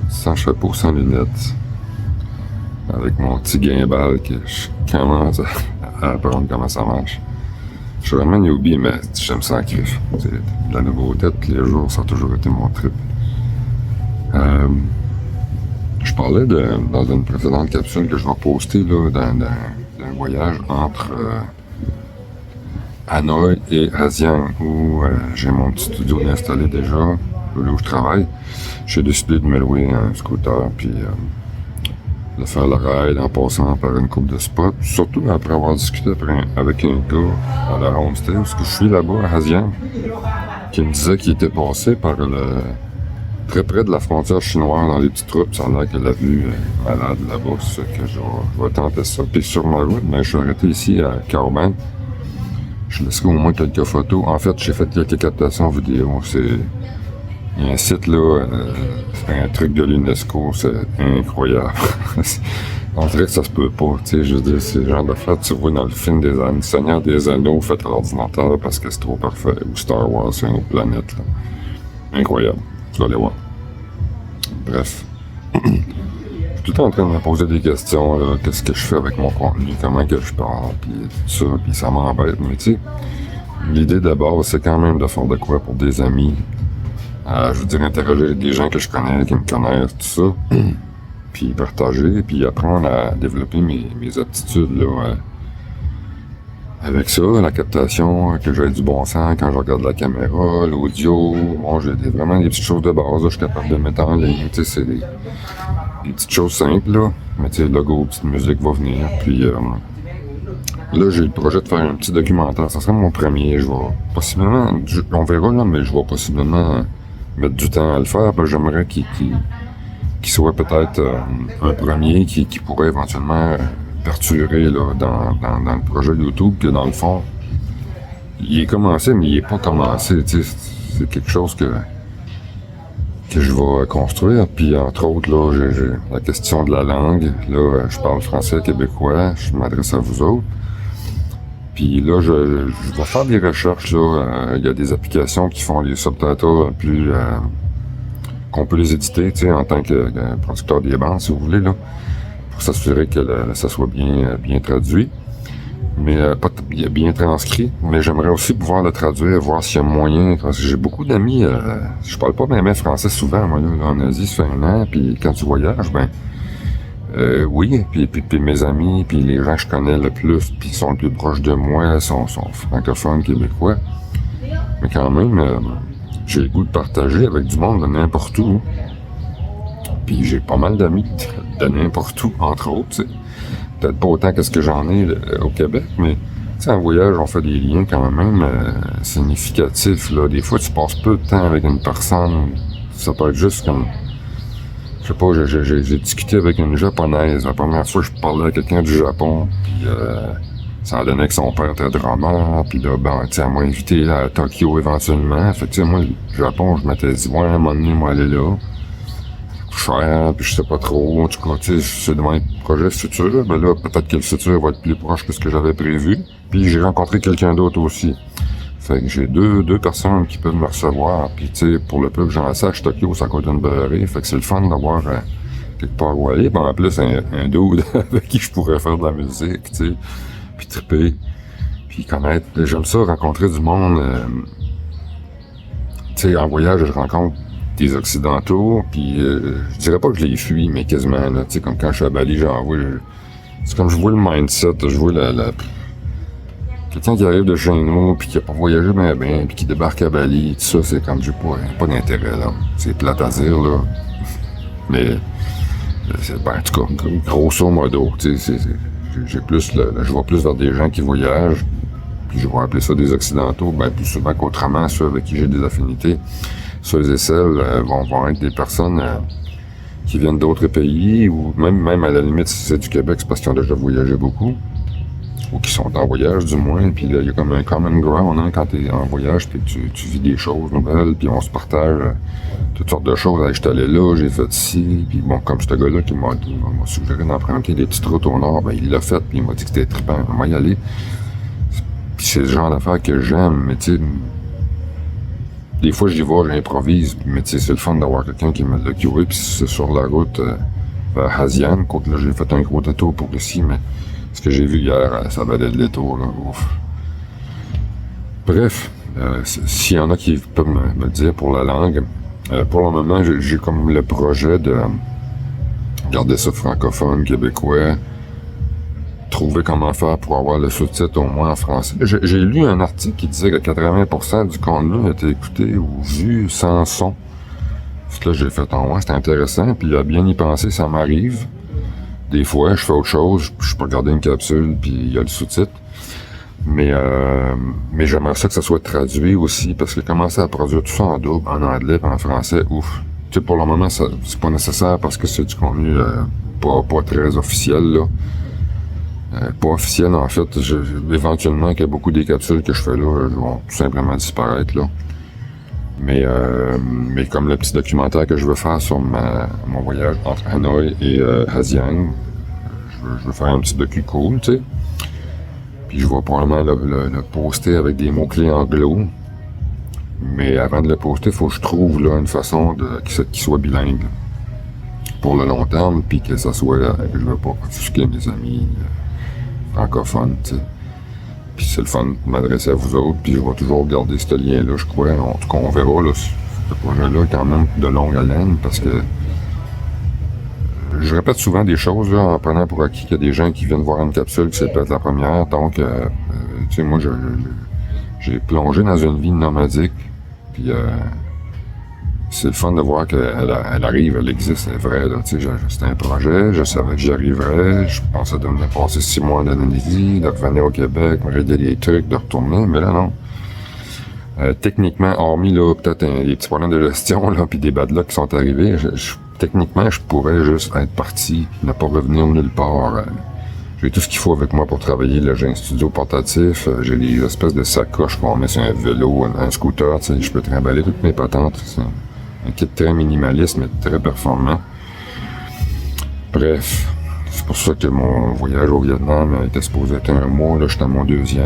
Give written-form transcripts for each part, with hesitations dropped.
sans chapeau, sans lunettes, avec mon petit gimbal que je commence à apprendre comment ça marche. Je suis vraiment newbie, mais j'aime ça en kiff. C'est de la nouveauté tous les jours, ça a toujours été mon trip. Je parlais dans une précédente capsule que je vais poster là, d'un voyage entre Hanoï et Asiang, où j'ai mon petit studio installé déjà, là où je travaille. J'ai décidé de me louer un scooter, puis de faire le ride en passant par une coupe de spots, surtout après avoir discuté avec un gars à la homestay, parce que je suis là-bas à Asiang, qui me disait qu'il était passé par très près de la frontière chinoise dans les petites routes. Ça a l'air que la vue est malade là-bas, c'est que je vais tenter ça. Puis sur ma route, je suis arrêté ici à Kaohsiung. Je laisserai au moins quelques photos. En fait, j'ai fait quelques captations vidéo. Il y a un site là, c'est un truc de l'UNESCO, c'est incroyable. On dirait que ça se peut pas, tu sais, je veux dire, c'est le genre d'affaire que tu vois dans le film des Seigneur des Anneaux fait à l'ordinateur parce que c'est trop parfait. Ou Star Wars, c'est une autre planète, là. Incroyable. Tu vas aller voir. Bref. Je suis tout le temps en train de me poser des questions, là, qu'est-ce que je fais avec mon contenu, comment que je parle, puis tout ça, puis ça m'embête. Mais tu sais, l'idée d'abord, c'est quand même de faire de quoi pour des amis. Je veux dire, interroger des gens que je connais, qui me connaissent, tout ça. Puis partager, puis apprendre à développer mes aptitudes, là, avec ça, la captation, que j'ai du bon sens quand je regarde la caméra, l'audio. Bon, j'ai vraiment des petites choses de base, là, je suis capable de mettre en ligne, tu sais, c'est des petites choses simples, là. Mais tu sais, le logo, petite musique va venir, puis là, j'ai le projet de faire un petit documentaire. Ça serait mon premier. Je vais possiblement, on verra là, mais je vais possiblement mettre du temps à le faire. Ben, j'aimerais qu'il soit peut-être un premier qui pourrait éventuellement perdurer là, dans le projet YouTube, que dans le fond, il est commencé, mais il est pas commencé. Tu sais, c'est quelque chose que je vais construire. Puis entre autres, là, j'ai la question de la langue. Là, je parle français québécois. Je m'adresse à vous autres. Puis là, je vais faire des recherches, là. Il y a des applications qui font les subtitles plus... qu'on peut les éditer, tu sais, en tant que producteur des bandes, si vous voulez, là. Pour s'assurer que ça soit bien traduit. Mais pas bien transcrit. Mais j'aimerais aussi pouvoir le traduire, voir s'il y a moyen. Parce que j'ai beaucoup d'amis... je parle pas même français souvent, moi, là, en Asie, ça fait un an. Puis quand tu voyages, ben... oui, puis mes amis, puis les gens que je connais le plus, puis sont le plus proches de moi, sont francophones, québécois. Mais quand même, j'ai le goût de partager avec du monde de n'importe où. Puis j'ai pas mal d'amis de n'importe où, entre autres, tu sais. Peut-être pas autant que ce que j'en ai au Québec, mais tu sais, en voyage, on fait des liens quand même significatifs, là. Des fois, tu passes peu de temps avec une personne. Ça peut être juste comme... Je sais pas, j'ai discuté avec une japonaise. La première fois, je parlais à quelqu'un du Japon, puis ça a donné que son père était drummer, puis là, ben, tu sais, elle m'a invité à Tokyo éventuellement. Fait que, tu sais, moi, le Japon, je m'étais dit, ouais, à un moment donné, moi, aller là. Cher, puis je sais pas trop. En tout cas, tu sais, c'est devant un projet futur. Ben là, peut-être que le futur va être plus proche que ce que j'avais prévu. Puis j'ai rencontré quelqu'un d'autre aussi. Fait que j'ai deux personnes qui peuvent me recevoir. Puis tu sais, pour le peu que j'en sache, Tokyo, ça coûte une beurrée. Fait que c'est le fun d'avoir quelque part où aller. Ben, en plus, un dude avec qui je pourrais faire de la musique, tu sais. Puis triper. Puis connaître. J'aime ça, rencontrer du monde. Tu sais, en voyage, je rencontre des Occidentaux. Puis je dirais pas que je les fuis, mais quasiment, là. Tu sais, comme quand je suis à Bali, j'en vois. C'est comme je vois le mindset, je vois quelqu'un qui arrive de chez nous, puis qui a pas voyagé bien, puis qui débarque à Bali, tout ça, c'est comme, j'ai pas d'intérêt, là. C'est plate à dire, là. Mais, ben, en tout cas, grosso modo, tu sais, je vais plus vers des gens qui voyagent, puis je vais appeler ça des Occidentaux, ben, plus souvent qu'autrement, ceux avec qui j'ai des affinités. Ceux et celles vont être des personnes qui viennent d'autres pays, ou même à la limite, si c'est du Québec, c'est parce qu'ils ont déjà voyagé beaucoup. Ou qui sont en voyage du moins, puis là, il y a comme un common ground, hein, quand t'es en voyage, puis tu vis des choses nouvelles, puis on se partage toutes sortes de choses. Hey, j'étais allé là, j'ai fait ci, puis bon, comme ce gars-là qui m'a suggéré d'emprunter des petites routes au nord, ben il l'a fait, puis il m'a dit que c'était trippant, on va y aller. Puis c'est le genre d'affaires que j'aime, mais tu sais, des fois, j'y vais, j'improvise, mais tu sais, c'est le fun d'avoir quelqu'un qui me l'a cuvé, puis c'est sur la route vers Hazian, quoique là, j'ai fait un gros détour pour ici, mais ce que j'ai vu hier, ça valait le détour, là, ouf. Bref, s'il y en a qui peuvent me dire pour la langue, pour le moment, j'ai comme le projet de garder ça francophone, québécois, trouver comment faire pour avoir le sous-titre au moins en français. J'ai lu un article qui disait que 80% du contenu était écouté ou vu sans son. Là, j'ai fait en moi, c'est intéressant, puis à bien y penser, ça m'arrive. Des fois, je fais autre chose, je peux regarder une capsule, puis il y a le sous-titre. Mais j'aimerais ça que ça soit traduit aussi, parce que commencer à produire tout ça en double, en anglais et en français, ouf. Tu sais, pour le moment, ça, c'est pas nécessaire parce que c'est du contenu pas très officiel, là. Pas officiel, en fait. Éventuellement, qu'il y a beaucoup des capsules que je fais là vont tout simplement disparaître, là. Mais comme le petit documentaire que je veux faire sur mon voyage entre Hanoï et Hazian, je veux faire un petit docu cool, tu sais. Puis je vais probablement le poster avec des mots-clés anglo. Mais avant de le poster, il faut que je trouve là une façon qu'il soit bilingue. Pour le long terme, puis que ça soit, que je veux pas offusquer mes amis francophones, tu sais. Puis c'est le fun de m'adresser à vous autres, puis je vais toujours garder ce lien-là, je crois. En tout cas, on verra, là, ce projet-là est quand même de longue haleine, parce que je répète souvent des choses, là, en prenant pour acquis qu'il y a des gens qui viennent voir une capsule, que c'est peut-être la première, donc, tu sais, moi, j'ai plongé dans une vie nomadique, puis c'est le fun de voir qu'elle arrive, elle existe, elle est vraie, là, tu sais, c'était un projet, je savais que j'y arriverais, je pensais de me passer 6 mois en Indonésie, de revenir au Québec, me régler des trucs, de retourner, mais là, non. Techniquement, hormis, là, peut-être des petits problèmes de gestion, là, puis des bad luck qui sont arrivés, techniquement, je pourrais juste être parti, ne pas revenir nulle part. J'ai tout ce qu'il faut avec moi pour travailler, là, j'ai un studio portatif, j'ai des espèces de sacoches qu'on met sur un vélo, un scooter, tu sais, je peux trimballer toutes mes patentes, c'est un kit très minimaliste, mais très performant. Bref, c'est pour ça que mon voyage au Vietnam était supposé être un mois, là, j'étais à mon 2e.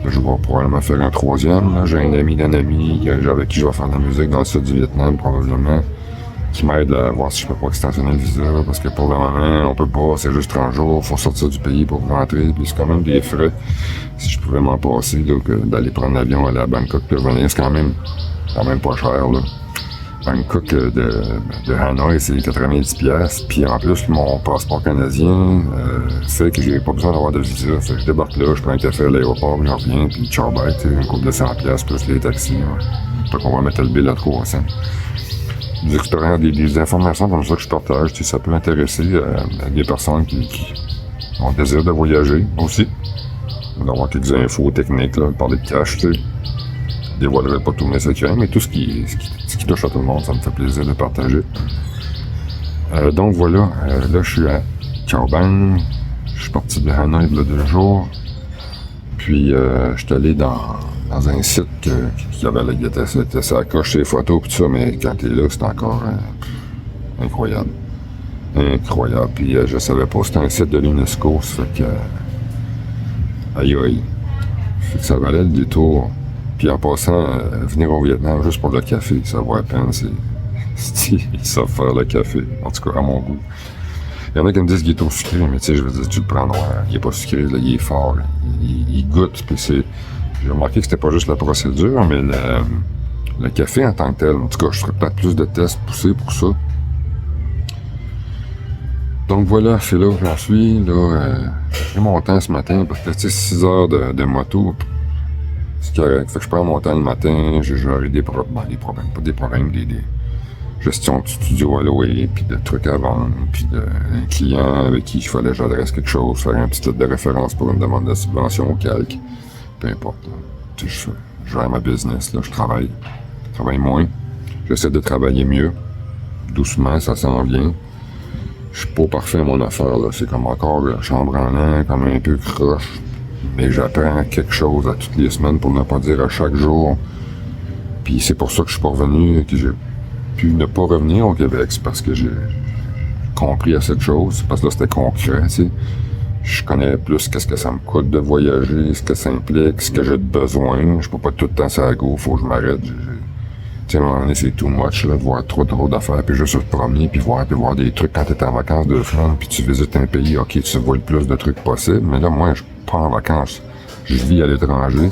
Là, je vais probablement faire un 3e, là. J'ai un ami d'un ami avec qui je vais faire de la musique dans le sud du Vietnam, probablement, qui m'aide à voir si je peux pas extensionner le visa, parce que pour le moment, on peut pas, c'est juste 30 jours, faut sortir du pays pour rentrer, puis c'est quand même des frais. Si je pouvais m'en passer, là, d'aller prendre l'avion, aller à Bangkok, puis revenir, c'est quand même pas cher, là. Bangkok de Hanoï, c'est 90$, puis en plus, mon passeport canadien fait que j'ai pas besoin d'avoir de visa. Fait que je débarque là, je prends un café à l'aéroport, je reviens, puis ciao bye, une couple de 100$ plus les taxis. Fait qu'on va mettre le bill à 300. Des expériences, des informations comme ça que je partage, ça peut intéresser des personnes qui ont le désir de voyager aussi. D'avoir quelques infos techniques, là, parler de cash, tu sais. Je dévoilerai pas tous mes secrets, mais tout ce qui touche à tout le monde, ça me fait plaisir de partager. Donc voilà, là je suis à Cao Bang, je suis parti de Hanoï il y a 2 jours, puis je suis allé dans un site qui avait la guette, ça accroche ses photos pis tout ça, mais quand t'es là, c'est encore incroyable. Incroyable, puis je savais pas, c'était un site de l'UNESCO, ça fait que aïe aïe, fait que ça valait le détour. Puis en passant, venir au Vietnam juste pour le café, ça vaut la peine, ils savent faire le café, en tout cas à mon goût. Il y en a qui me disent qu'il est trop sucré, mais tu sais, je veux dire, tu le prends noir, il est pas sucré, là, il est fort, là. Il goûte, puis j'ai remarqué que c'était pas juste la procédure, mais le café en tant que tel. En tout cas, je ferais peut-être plus de tests poussés pour ça. Donc voilà, c'est là où j'en suis, là, j'ai pris mon temps ce matin, parce que tu sais, 6 heures de moto, c'est correct. Fait que je prends mon temps le matin, j'ai géré des problèmes, pas des problèmes, des gestion de studio à louer, puis de trucs à vendre, puis d'un client avec qui il fallait que j'adresse quelque chose, faire un petit titre de référence pour une demande de subvention au calque. Peu importe. Tu sais, je gère ma business, là, je travaille moins. J'essaie de travailler mieux. Doucement, ça s'en vient. Je suis pas parfait à mon affaire, là. C'est comme encore chambre en l'air, comme un peu croche. Mais j'apprends quelque chose à toutes les semaines, pour ne pas dire à chaque jour. Puis c'est pour ça que je suis pas revenu, que j'ai pu ne pas revenir au Québec. C'est parce que j'ai compris à cette chose. Parce que là, c'était concret, tu sais. Je connais plus qu'est-ce que ça me coûte de voyager, ce que ça implique, ce que j'ai de besoin. Je peux pas tout le temps ça à go, faut que je m'arrête. Tu sais, à un moment donné, c'est too much, là, de voir trop d'affaires, puis juste se promener, puis voir des trucs quand t'es en vacances 2 semaines, puis tu visites un pays, ok, tu vois le plus de trucs possible, mais là, moi, je pars en vacances. Je vis à l'étranger,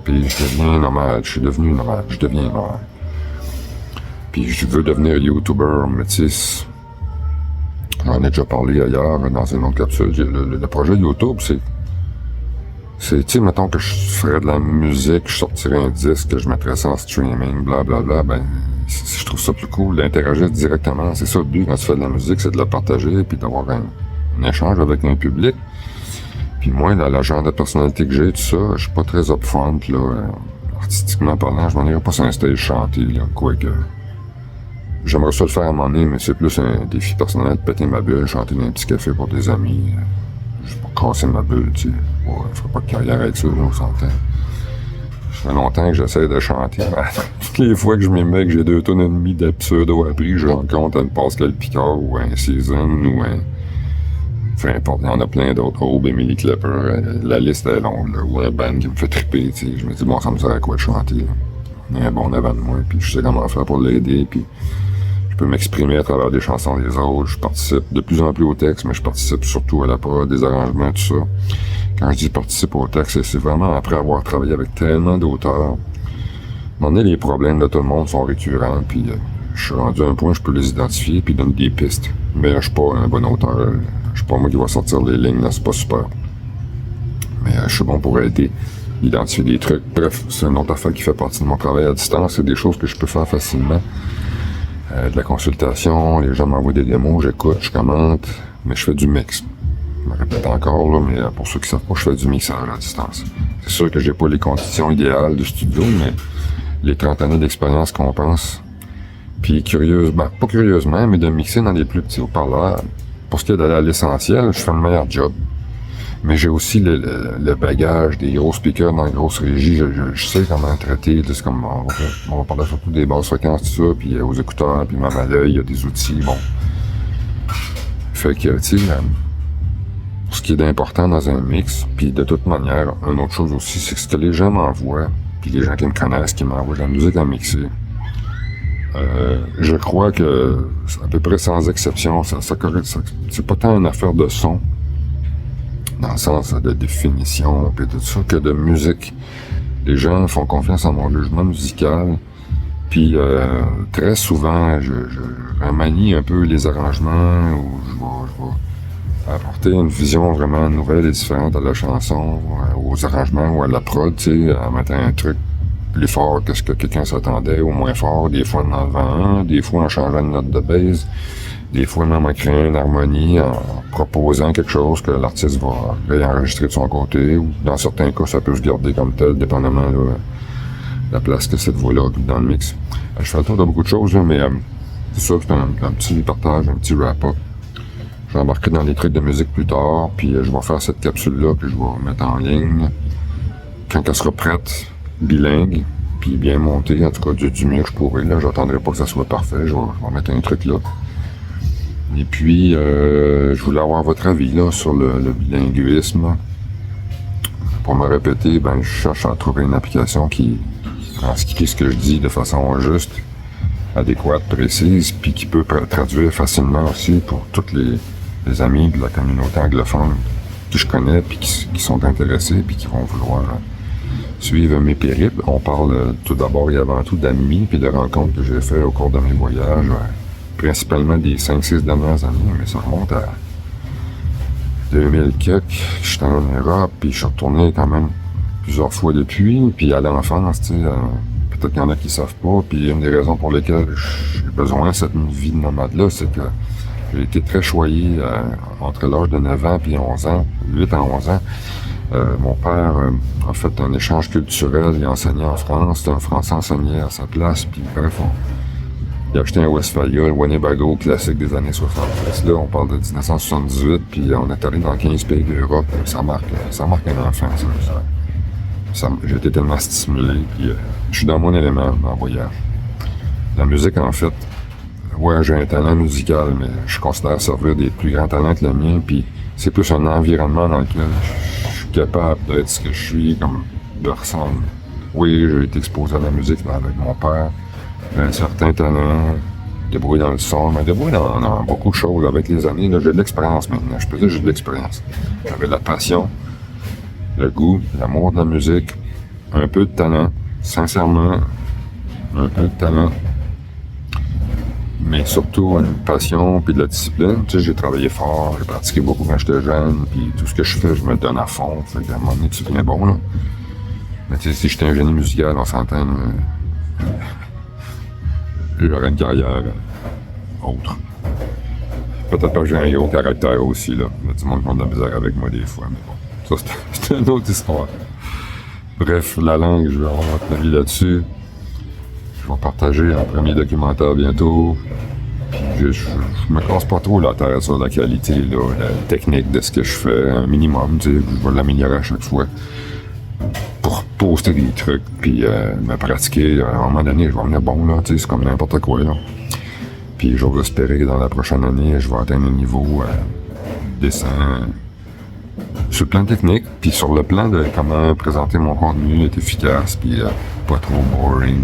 puis je deviens nomade, je deviens nomade. Puis je veux devenir YouTuber, mais tu sais, j'en ai déjà parlé ailleurs, dans une autre capsule. Le projet YouTube, c'est, tu sais, mettons que je ferais de la musique, je sortirais un disque, que je mettrais ça en streaming, blablabla, ben, je trouve ça plus cool d'interagir directement. C'est ça le but quand tu fais de la musique, c'est de la partager, puis d'avoir un échange avec un public. Puis moi, là, la genre de personnalité que j'ai, tout ça, je suis pas très upfront, là, artistiquement parlant, je m'en irais pas sur un stage chanter, là, quoique. J'aimerais ça le faire à un moment donné, mais c'est plus un défi personnel de péter ma bulle, chanter dans un petit café pour des amis, juste pour casser ma bulle, tu sais. Ouais, je ferai pas de carrière avec ça, là, on s'entend. Ça fait longtemps que j'essaie de chanter. Toutes les fois que je m'y mets, que j'ai 2 tonnes et demie de pseudo appris, je rencontre un Pascal Picard ou un Season ou un... Enfin, importe, il y en a plein d'autres. Aube, Emily Klepper, la liste est longue, là, ou un band qui me fait triper, tu sais. Je me dis, bon, ça me sert à quoi de chanter, là. Il y a un bon avant de moi, puis je sais comment faire pour l'aider, puis je peux m'exprimer à travers des chansons des autres. Je participe de plus en plus au texte, mais je participe surtout à la prod, des arrangements, tout ça. Quand je dis participe au texte, c'est vraiment après avoir travaillé avec tellement d'auteurs. À un moment donné, les problèmes de tout le monde sont récurrents, puis je suis rendu à un point où je peux les identifier, puis donner des pistes. Mais je suis pas un bon auteur. Je suis pas moi qui va sortir les lignes, là, c'est pas super. Mais je suis bon pour aider, identifier des trucs. Bref, c'est une autre affaire qui fait partie de mon travail à distance. C'est des choses que je peux faire facilement. De la consultation, les gens m'envoient des démos, j'écoute, je commente, mais je fais du mix. Je me répète encore, là, mais pour ceux qui savent pas, je fais du mixage à distance. C'est sûr que j'ai pas les conditions idéales du studio, mais les 30 années d'expérience qu'on pense. Puis pas curieusement, mais de mixer dans des plus petits haut-parleurs. Pour ce qui est d'aller à l'essentiel, je fais le meilleur job. Mais j'ai aussi le bagage des gros speakers dans les grosses régies. Je sais comment traiter. C'est comme, on va parler surtout des basses fréquences, tout ça, puis aux écouteurs, puis même à l'œil, il y a des outils, bon. Fait que, tu sais, ce qui est d'important dans un mix, puis de toute manière, une autre chose aussi, c'est que ce que les gens m'envoient, puis les gens qui me connaissent, qui m'envoient de la musique à mixer, je crois que, à peu près sans exception, c'est pas tant une affaire de son, dans le sens de définition, puis tout ça, que de musique. Les gens font confiance en mon jugement musical, puis très souvent, je remanie un peu les arrangements, ou je vais apporter une vision vraiment nouvelle et différente à la chanson, aux arrangements ou à la prod, tu sais, en mettant un truc plus fort que ce que quelqu'un s'attendait, ou moins fort, des fois en enlevant un, des fois en changeant de note de base, des fois même en créant une harmonie, en proposant quelque chose que l'artiste va réenregistrer de son côté, ou dans certains cas, ça peut se garder comme tel, dépendamment là, la place que cette voix-là occupe dans le mix. Je fais le tour de beaucoup de choses, là, mais c'est sûr que c'est un petit partage, un petit wrap-up. Je vais embarquer dans les trucs de musique plus tard, puis je vais faire cette capsule-là, puis je vais mettre en ligne. Quand elle sera prête, bilingue, puis bien montée, en tout cas du mieux que je pourrais. Là, j'attendrai pas que ça soit parfait, je vais mettre un truc là. Et puis, je voulais avoir votre avis là sur le bilinguisme. Pour me répéter, ben je cherche à trouver une application qui transcrit ce que je dis de façon juste, adéquate, précise, puis qui peut traduire facilement aussi pour tous les amis de la communauté anglophone que je connais, puis qui sont intéressés, puis qui vont vouloir suivre mes périples. On parle tout d'abord et avant tout d'amis, puis de rencontres que j'ai fait au cours de mes voyages, principalement des 5-6 dernières années, mais ça remonte à 2000 quelques. Je suis en Europe, puis je suis retourné quand même plusieurs fois depuis, puis à l'enfance, tu sais, peut-être qu'il y en a qui savent pas, puis une des raisons pour lesquelles j'ai besoin de cette vie de nomade-là, c'est que j'ai été très choyé entre l'âge de 9 ans puis 11 ans, 8 à 11 ans. Mon père a fait un échange culturel, il a enseigné en France, c'était un Français enseigné à sa place, puis bref, il a acheté un Westphalia, le Winnebago classique des années 70. Là, on parle de 1978, puis on est allé dans 15 pays d'Europe, ça marque un enfant, ça. J'ai été tellement stimulé, puis je suis dans mon élément en voyage. La musique, en fait, ouais, j'ai un talent musical, mais je considère servir des plus grands talents que le mien, puis c'est plus un environnement dans lequel je suis capable d'être ce que je suis, comme de ressembler. Oui, j'ai été exposé à la musique avec mon père. un certain talent, débrouille dans le son, mais débrouille dans beaucoup de choses. Avec les années, là, j'ai de l'expérience maintenant. Je peux dire que j'ai de l'expérience. J'avais de la passion, le goût, l'amour de la musique, un peu de talent, sincèrement, un peu de talent, mais surtout une passion puis de la discipline. Tu sais, j'ai travaillé fort, j'ai pratiqué beaucoup quand j'étais jeune, puis tout ce que je fais, je me donne à fond. Fait qu'à un moment donné, tu deviens bon, là. Mais tu sais, si j'étais un génie musical, on s'entend, j'aurais une carrière autre. Peut-être pas que j'ai un gros caractère aussi, là. Il y a du monde qui a de la misère avec moi des fois, mais bon. Ça, c'est une autre histoire. Bref, la langue, je vais avoir votre avis là-dessus. Je vais partager un premier documentaire bientôt. Puis je me casse pas trop la tête sur la qualité, là, la technique de ce que je fais, un minimum, tu sais, je vais l'améliorer à chaque fois. Pour poster des trucs, puis me pratiquer, à un moment donné, je vais venir bon, là, tu sais, c'est comme n'importe quoi, là. Puis j'ose espérer que dans la prochaine année, je vais atteindre un niveau décent sur le plan technique, puis sur le plan de comment présenter mon contenu, être efficace, puis pas trop boring.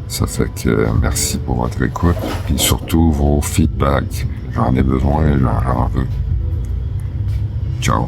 Ça fait que merci pour votre écoute, puis surtout vos feedbacks. J'en ai besoin, j'en veux. Ciao.